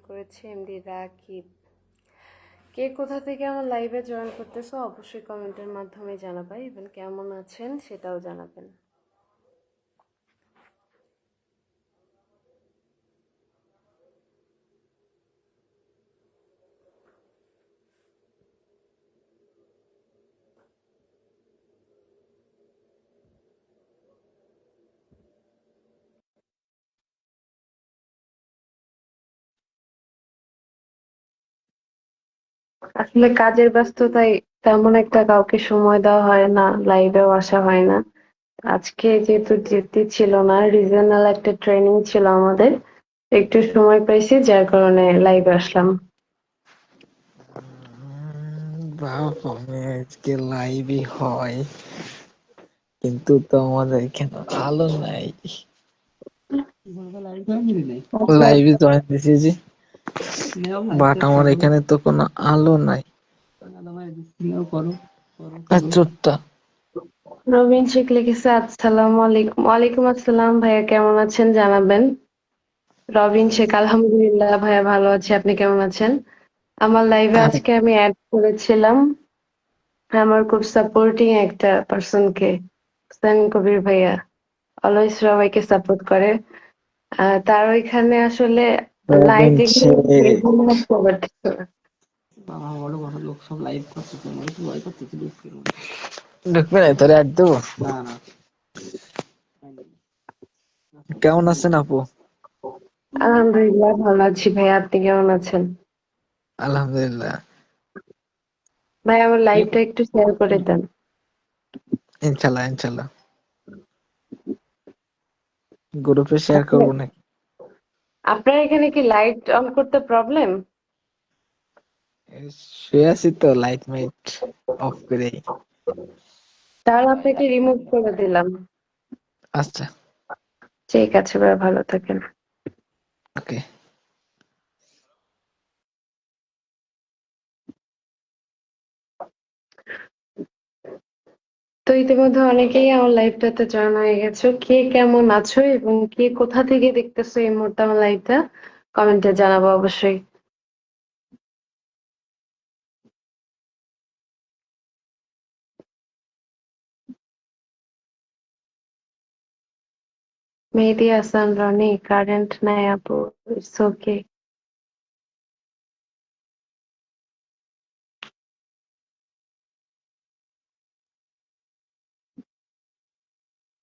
করেছে এমডি রাকিব। কে কোথা থেকে আমার লাইভে জয়েন করতেছো অবশ্যই কমেন্টের মাধ্যমে জানাবে, ইভেন কেমন আছেন সেটাও জানাবেন। আসলে কাজের ব্যস্ততায় তেমন একটা কাউকে সময় দেওয়া হয় না, লাইভেও আসা হয় না। আজকে যেহেতু যেতে ছিল না, রিজনাল একটা ট্রেনিং ছিল আমাদের, একটু সময় পাইছি যার কারণে লাইভে আসলাম। বাবা আজকে লাইভই হয়, কিন্তু তো আমাদের এখানে আলো নাই। লাইভে জয়েন দিছি জি, বাট আমার এখানে তো কোনো আলো নাই। চুপটা রবিন শেখ লিখেছে আসসালামু আলাইকুম। ওয়ালাইকুম আসসালাম ভাইয়া, কেমন আছেন জানাবেন। রবিন শেখ আলহামদুলিল্লাহ ভাইয়া ভালো আছি, আপনি কেমন আছেন? আমার লাইভে আজকে আমি অ্যাড করেছিলাম আমার খুব সাপোর্টিং একটা পার্সনকে, হুসেন কবির ভাইয়া অলওয়েজ সবাইকে সাপোর্ট করে। তার ওইখানে আসলে লাইট বলছে ঢুকবে না তোরে আর দেবো। কেমন আছেন আপু? আলহামদুলিল্লাহ ভালো আছি ভাইয়া, আপনি কেমন আছেন? আলহামদুলিল্লাহ। ভাই আমার লাইভটা একটু শেয়ার করে দেন। ইনশাল্লাহ ইনশাল্লাহ গ্রুপে শেয়ার আসলে করবো নাকি? আপনার এখানে কি লাইট অন করতে প্রবলেম? শুয়ে আছি তো লাইট মাইট অফ করে। তাহলে আপনাকে রিমুভ করে দিলাম। আচ্ছা ঠিক আছে ভাই, ভালো থাকেন। ওকে। তো ইতিমধ্যে অনেকেই আমার লাইভটাতে জয়েন হয়ে গেছো। কে কেমন আছো এবং কে কোথা থেকে দেখতেছো এই মুহূর্তে আমার লাইভটা কমেন্টে জানাবো অবশ্যই। মেহেদী হাসান রনি, কারেন্ট নাই আপু, ইটস ওকে।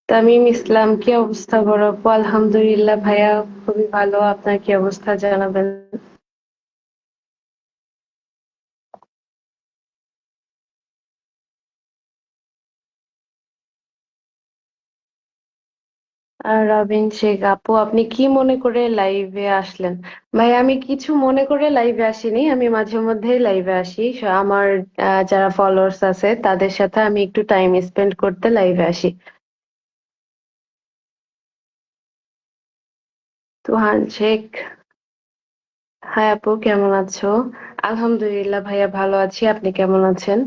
তামিম ইসলাম, কি অবস্থা বড় আপু? আলহামদুলিল্লাহ ভাইয়া খুবই ভালো, আপনার কি অবস্থা জানাবেন। আর রবিন শেখ আপু, আপনি কি মনে করে লাইভে আসলেন? ভাই আমি কিছু মনে করে লাইভে আসিনি, আমি মাঝে মধ্যেই লাইভে আসি। আমার যারা ফলোয়ার্স আছে তাদের সাথে আমি একটু টাইম স্পেন্ড করতে লাইভে আসি। তুহান শেখ, হাই আপু কেমন আছো? আলহামদুলিল্লাহ ভাইয়া ভালো আছি, আপনি কেমন আছেন?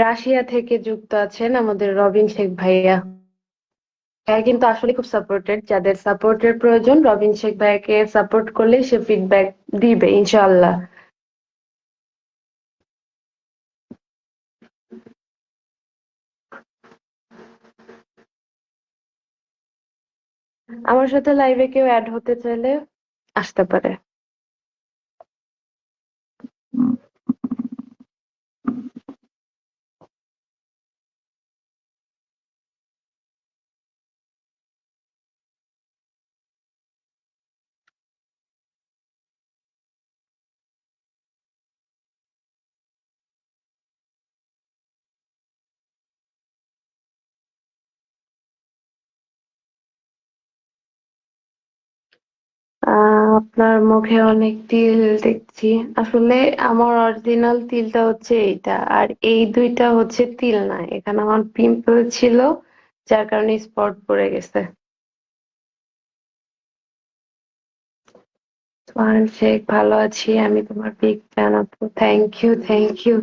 রাশিয়া থেকে যুক্ত আছেন আমাদের রবিন শেখ ভাইয়া। ভাইয়া কিন্তু আসলে খুব সাপোর্টেড, যাদের সাপোর্টের প্রয়োজন রবিন শেখ ভাইয়াকে সাপোর্ট করলে সে ফিডব্যাক দিবে ইনশাআল্লাহ। আমার সাথে লাইভে কেউ অ্যাড হতে চাইলে আসতে পারে। আপনার মুখে অনেক তিল দেখছি। আসলে আমার অরিজিনাল তিলটা হচ্ছে এইটা, আর এই দুইটা হচ্ছে তিল না, এখানে আমার পিম্পল ছিল যার কারণে স্পট পড়ে গেছে। সোহান শেখ, ভালো আছি আমি, তোমার বিগ ফ্যান আপু। Thank you thank you.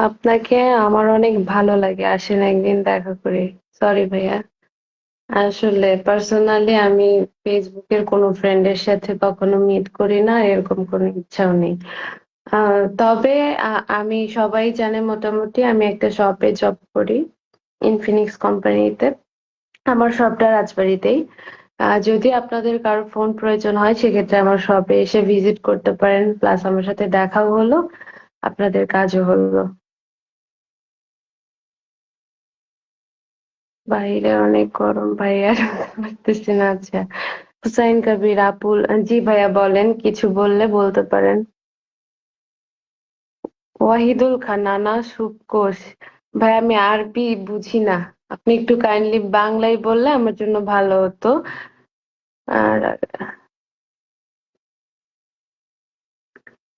আপনাকে আমার অনেক ভালো লাগে, আসেন একদিন দেখা করি। সরি ভাইয়া, আসলে পার্সোনালি আমি ফেসবুকের কোনো ফ্রেন্ডের সাথে কখনো মিট করি না, এরকম কোনো ইচ্ছাও নেই। তবে আমি সবাই জানে মোটামুটি আমি একটা শপে জব করি, ইনফিনিক্স কোম্পানিতে। আমার শপটা রাজবাড়ীতেই। যদি আপনাদের কারো ফোন প্রয়োজন হয় সেক্ষেত্রে আমার শপে এসে ভিজিট করতে পারেন, প্লাস আমার সাথে দেখাও হলো, আপনাদের কাজও হলো। বাইরে অনেক গরম ভাইয়া, পারতেছি না। আচ্ছা, হুসাইন কবির আপুল, জি ভাইয়া বলেন, কিছু বললে বলতে পারেন। ওয়াহিদুল খান, নানা সুপকোষ। ভাই আমি আরবি বুঝি না, আপনি একটু কাইন্ডলি বাংলায় বললে আমার জন্য ভালো হতো। আর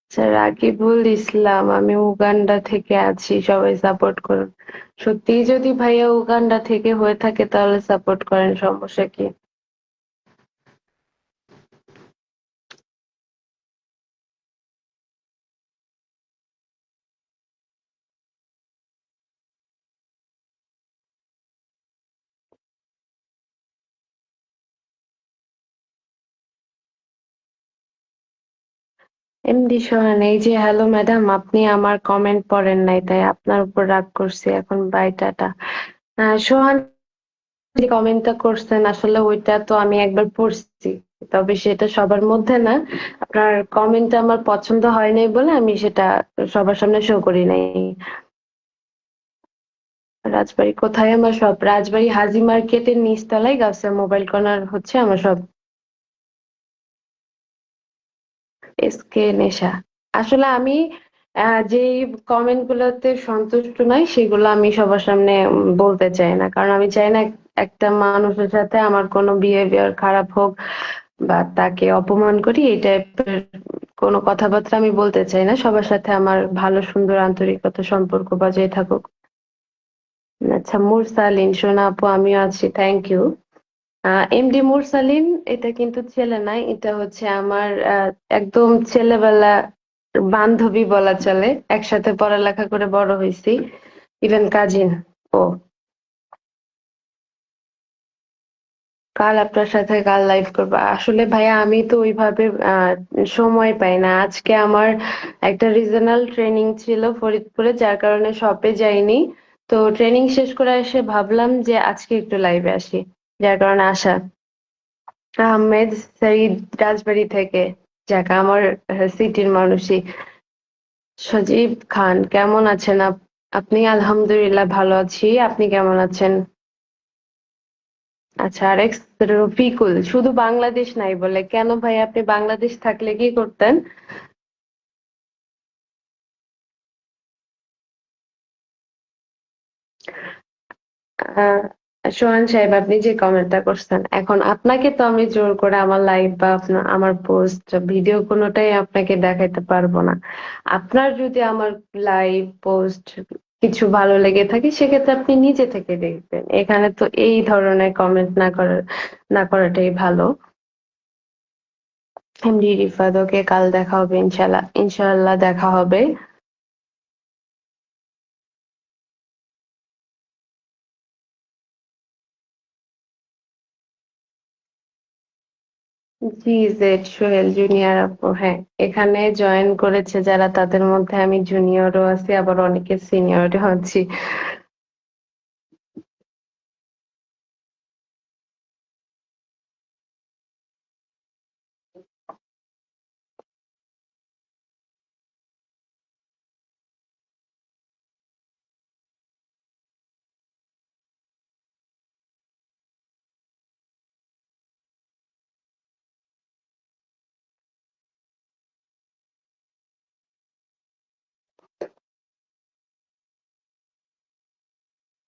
আচ্ছা, রাকিবুল ইসলাম, আমি উগান্ডা থেকে আছি, সবাই সাপোর্ট করুন। সত্যিই যদি ভাইয়া উগান্ডা থেকে হয়ে থাকে তাহলে সাপোর্ট করেন, সমস্যা কি? এমডি সোহান, এই যে হ্যালো ম্যাডাম, আপনি আমার কমেন্ট পড়েন নাই তাই আপনার উপর রাগ করছি, এখন বাই টাটা। সোহান, যে কমেন্টটা করছেন আসলে ওইটা তো আমি একবার পড়ছি, তবে সেটা সবার মধ্যে না। আপনার কমেন্টটা আমার পছন্দ হয় নাই বলে আমি সেটা সবার সামনে শো করি নাই। রাজবাড়ী কোথায় আমার সব? রাজবাড়ী হাজি মার্কেটের নিচতলায় গাউসিয়া মোবাইল কর্নার হচ্ছে আমার সব। এসকে নেশা, আসলে আমি যে কমেন্ট গুলোতে সন্তুষ্ট নই সেগুলো আমি সবার সামনে বলতে চাই না, কারণ আমি চাই না একটা মানুষের সাথে আমার কোনো বিহেভিয়ার খারাপ হোক বা তাকে অপমান করি, এই টাইপের কোনো কথাবার্তা আমি বলতে চাই না। সবার সাথে আমার ভালো সুন্দর আন্তরিকতা সম্পর্ক বজায় থাকুক। আচ্ছা, মুরসালিন সোনা আপু, আমিও আছি, থ্যাংক ইউ। এমডি মুরসালিন, এটা কিন্তু ছেলে নাই, এটা হচ্ছে আমার একদম ছেলেবেলা বান্ধবী বলা চলে, একসাথে পড়ালেখা করে বড় হয়েছি, ইভেন কাজিন। ও কাল আপনার সাথে কাল লাইভ করবো, আসলে ভাইয়া আমি তো ওইভাবে সময় পাই না। আজকে আমার একটা রিজনাল ট্রেনিং ছিল ফরিদপুরে, যার কারণে শপে যাইনি। তো ট্রেনিং শেষ করে এসে ভাবলাম যে আজকে একটু লাইভে আসি, যার কারণে আসা। আহমেদ সঈদ, রাজবাড়ী থেকে। যাক, আমার সিটির মানুষই। সজীব খান, কেমন আছেন আপনি? আলহামদুলিল্লাহ ভালো আছি, আপনি কেমন আছেন? আচ্ছা, আরেক রফিকুল, শুধু বাংলাদেশ নাই বলে কেন ভাই? আপনি বাংলাদেশ থাকলে কি করতেন? আহ সোহান সাহেব, আপনি যে কমেন্টটা করছেন, এখন আপনাকে তো আমি জোর করে আমার লাইভ বা আপনার আমার পোস্ট ভিডিও কোনোটাই আপনাকে দেখাইতে পারবো না। আপনার যদি আমার লাইভ পোস্ট কিছু ভালো লেগে থাকে সেক্ষেত্রে আপনি নিজে থেকে দেখবেন, এখানে তো এই ধরনের কমেন্ট না করাটাই ভালো। এমডি রিফাত, ওকে, কাল দেখা হবে ইনশাল্লাহ, ইনশাল্লাহ দেখা হবে। জি জেড সোহেল, জুনিয়র আপু, হ্যাঁ, এখানে জয়েন করেছে যারা তাদের মধ্যে আমি জুনিয়রও আছি, আবার অনেকে সিনিয়রও আছি।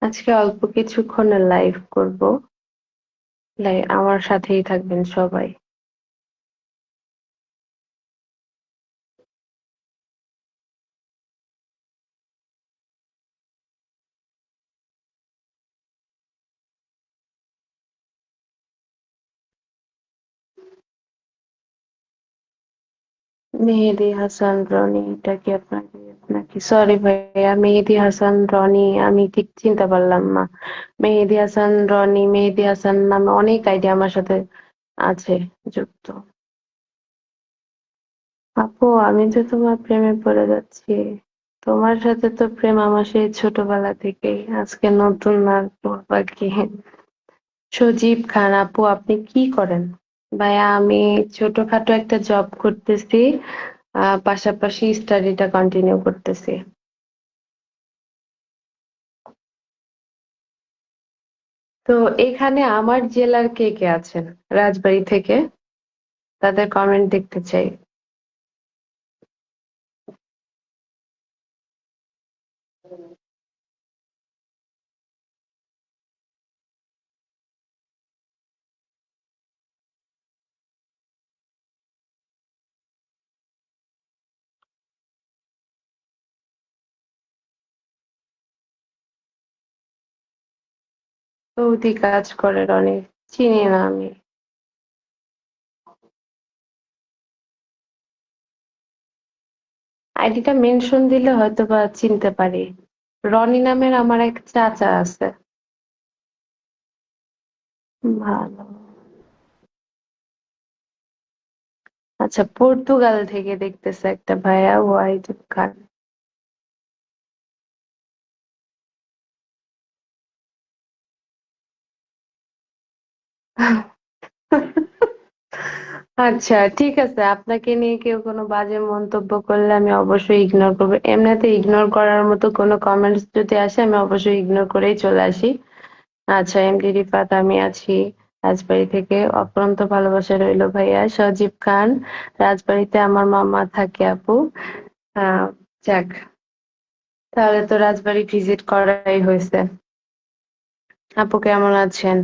আজকে অল্প কিছুক্ষণের লাইভ করব, আমার সাথেই থাকবেন সবাই। মেহেদী হাসান রনি, এটা কি আপনাকে নাকি? সরি ভাইয়া, মেহেদী হাসান রনি আমি ঠিক চিনতে পারলাম না। মেহেদী হাসান রনি, মেহেদী হাসান নামে অনেক আইডি আমার সাথে আছে যুক্ত। আপু, আমি তো তোমার প্রেমে পড়ে যাচ্ছি। তোমার সাথে তো প্রেম আমার সেই ছোটবেলা থেকেই, আজকে নতুন আর পড়বা কি? সজীব খান আপু, আপনি কি করেন? ভাইয়া, আমি ছোটখাটো একটা জব করতেছি, পাশাপাশি স্টাডিটা কন্টিনিউ করতেছি। তো এখানে আমার জেলার কে কে আছেন রাজবাড়ী থেকে? তাদের কমেন্ট দেখতে চাই। সৌদি কাজ করে রনি, চিনি না আমি। আইডিটা মেনশন দিলে হয়তো বা চিনতে পারি। রনি নামের আমার এক চাচা আছে। ভালো। আচ্ছা, পর্তুগাল থেকে দেখতেছে একটা ভাইয়া, ওয়াহিদুল খান। আচ্ছা, ঠিক আছে, আপনাকে নিয়ে কেউ কোনো বাজে মন্তব্য করলে আমি অবশ্যই ইগনোর করবো। এমনিতে ইগনোর করার মতো কোনো কমেন্টস যদি আসে আমি অবশ্যই ইগনোর করেই চলে আসি। আচ্ছা, এমডি রিফাত, আমি আছি রাজবাড়ী থেকে। অপরন্ত ভালোবাসা রইলো ভাইয়া। সজীব খান, রাজবাড়ীতে আমার মামা থাকে আপু। আহ যাক, তাহলে তো রাজবাড়ী ভিজিট করাই হয়েছে। আপু কেমন আছেন?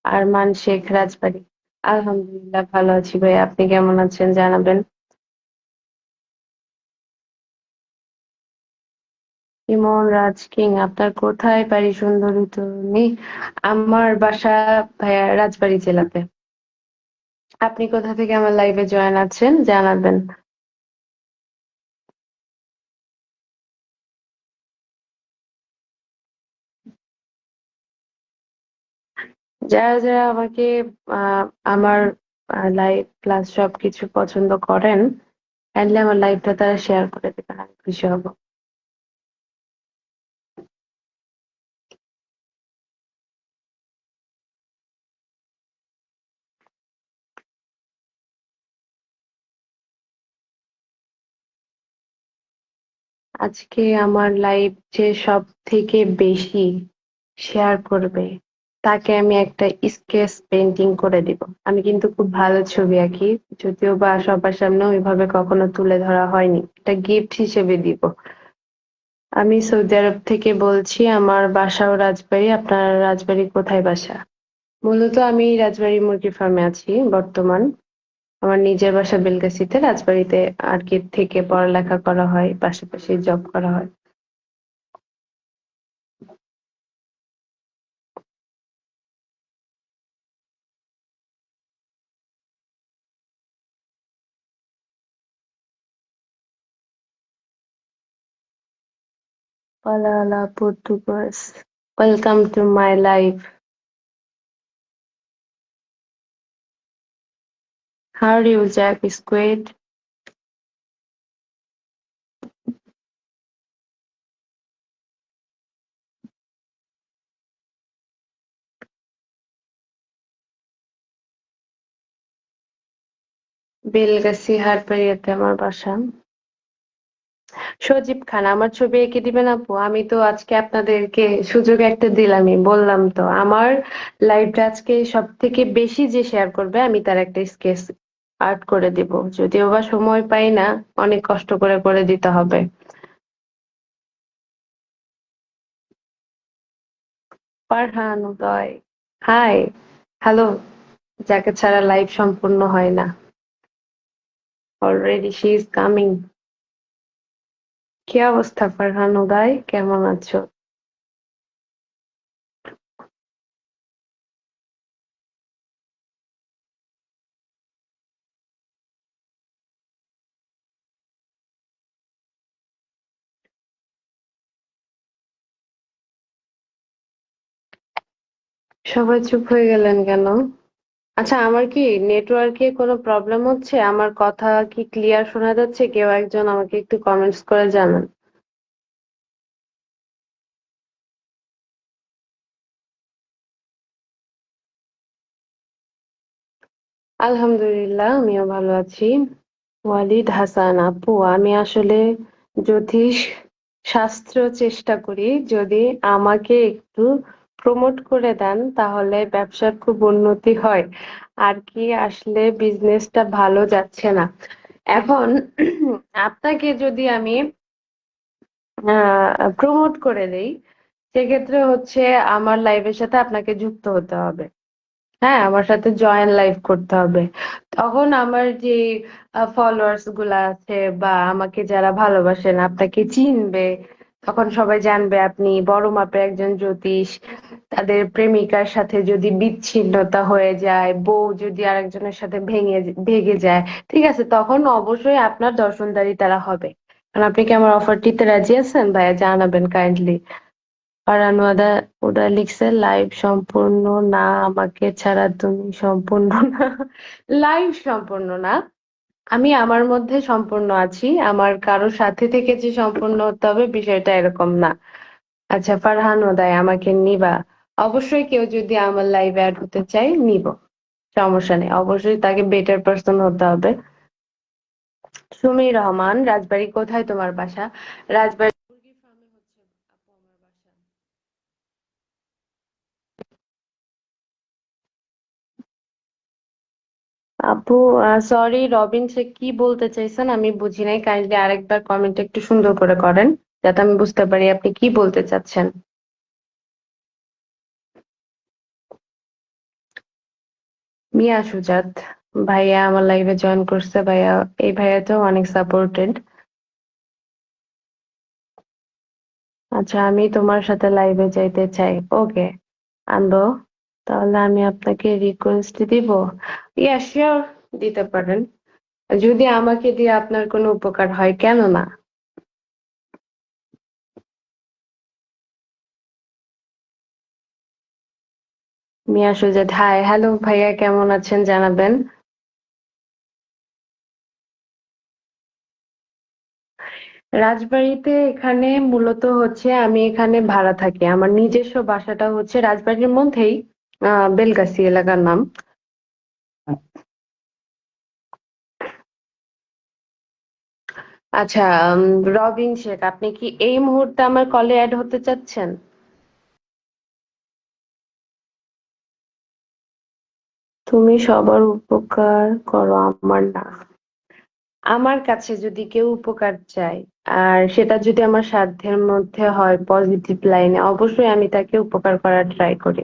আরমান শেখ, রাজবাড়ী। আলহামদুলিল্লাহ ভালো আছি ভাই, আপনি কেমন আছেন জানাবেন। ইমন রাজ কিং, আপনার কোথায় বাড়ি সুন্দরী তরুণী? আমার বাসা ভাইয়া রাজবাড়ী জেলাতে। আপনি কোথা থেকে আমার লাইভে জয়েন আছেন জানাবেন। যারা যারা আমাকে আমার লাইভ প্লাস সবকিছু পছন্দ করেন, কাইন্ডলি আমার লাইভটা তারা শেয়ার করে দেবেন, আমি খুশি হব। আজকে আমার লাইভ যে সব থেকে বেশি শেয়ার করবে তাকে আমি একটা স্কেচ পেন্টিং করে দিব। আমি কিন্তু খুব ভালো ছবি আঁকি, যদিও বা সবার সামনে ওইভাবে কখনো তুলে ধরা হয়নি, এটা গিফট হিসেবে দিব। আমি সৌদি আরব থেকে বলছি, আমার বাসাও রাজবাড়ী। আপনার রাজবাড়ী কোথায় বাসা? মূলত আমি রাজবাড়ী মুরগি ফার্মে আছি বর্তমান। আমার নিজের বাসা বেলগাছিতে, রাজবাড়ীতে আর কি থেকে পড়ালেখা করা হয়, পাশাপাশি জব করা হয়। Palala Portuguese. Welcome to my life. How are you, Jack Squid? Belgachi হাটবাড়িয়াতে আমার বাসা। সজীব খান, আমার ছবি এঁকে দিবেন আপু? আমি তো আজকে আপনাদেরকে সুযোগ একটা দিলামই, বললাম তো আমার লাইভটা আজকে সব থেকে বেশি যে শেয়ার করবে আমি তার একটা স্কেচ আর্ট করে দিব। যদিও বা সময় পাই না, অনেক কষ্ট করে করে দিতে হবে। ফারহান উদয়, হাই, হ্যালো। যাকে ছাড়া লাইভ সম্পূর্ণ হয় না। Already she is coming. কি অবস্থা ফারহান উদয়, কেমন আছো? সবাই চুপ হয়ে গেলেন কেন? আচ্ছা, আমার কি নেটওয়ার্কে কোনো প্রবলেম হচ্ছে? আমার কথা কি ক্লিয়ার শোনা যাচ্ছে? কেউ একজন আমাকে একটু কমেন্টস করে জানান। আলহামদুলিল্লাহ, আমিও ভালো আছি। ওয়ালিদ হাসান আপু, আমি আসলে জ্যোতিষ শাস্ত্র চেষ্টা করি। যদি আমাকে একটু প্রমোট করে দেন তাহলে ব্যবসার খুব উন্নতি হয়। আর কি আসলে বিজনেসটা ভালো যাচ্ছে না। এখন আপনাকে যদি আমি প্রমোট করে দেই, সেক্ষেত্রে হচ্ছে আমার লাইভের সাথে আপনাকে যুক্ত হতে হবে। হ্যাঁ, আমার সাথে জয়েন লাইভ করতে হবে। তখন আমার যে ফলোয়ার্স গুলা আছে বা আমাকে যারা ভালোবাসেন আপনাকে চিনবে। তখন সবাই জানবে আপনি বড় মাপের একজন জ্যোতিষ। তাদের প্রেমিকার সাথে যদি বিচ্ছিন্নতা হয়ে যায়, বউ যদি আরেকজনের সাথে ভেগে যায়, ঠিক আছে, তখন অবশ্যই আপনার দর্শনদারি তারা হবে। কারণ আপনি কি আমার অফারটিতে রাজি আছেন ভাইয়া? জানাবেন কাইন্ডলি। ফারহান ওদা লিখছে লাইভ সম্পূর্ণ না, আমাকে ছাড়া তুমি সম্পূর্ণ না। লাইভ সম্পূর্ণ না, আমি আমার মধ্যে সম্পূর্ণ আছি। আমার কারো সাথে থেকে যে সম্পূর্ণ হতে হবে বিষয়টা এরকম না। আচ্ছা ফারহান ওদায় আমাকে নিবা? অবশ্যই কেউ যদি আমার লাইভে অ্যাড হতে চাই নিব, সমস্যা নেই। অবশ্যই তাকে বেটার পার্সন হতে হবে। সুমি রহমান, রাজবাড়ী কোথায় তোমার বাসা? রাজবাড়ী মুরগির ফার্মে হচ্ছে আপু আমার বাসা। আপু সরি, রবিন সে কি বলতে চাইছেন আমি বুঝি নাই। কাইন্ডলি আরেকবার কমেন্ট একটু সুন্দর করে করেন যাতে আমি বুঝতে পারি আপনি কি বলতে চাচ্ছেন। মিয়া সুজাত ভাইয়া আমার লাইভে জয়েন করছে। ভাইয়া, এই ভাইয়া তো অনেক সাপোর্টেড। আচ্ছা, আমি তোমার সাথে লাইভে যাইতে চাই। ওকে, আনবো। তাহলে আমি আপনাকে রিকোয়েস্ট দিব। ইয়া শিওর, দিতে পারেন। যদি আমাকে দিয়ে আপনার কোনো উপকার হয়, কেন না। মিয়া সুজাত, হাই হ্যালো ভাইয়া, কেমন আছেন জানাবেন। রাজবাড়িতে এখানে মূলত হচ্ছে আমি এখানে ভাড়া থাকি। আমার নিজস্ব বাসাটা হচ্ছে রাজবাড়ির মধ্যেই, বেলগাছি এলাকার নাম। আচ্ছা, রবিন শেখ, আপনি কি এই মুহূর্তে আমার কলে অ্যাড হতে চাচ্ছেন? তুমি সবার উপকার করো, আমার না। আমার কাছে যদি কেউ উপকার চায় আর সেটা যদি আমার সাধ্যের মধ্যে হয় পজিটিভ লাইনে, অবশ্যই আমি তাকে উপকার করার ট্রাই করি।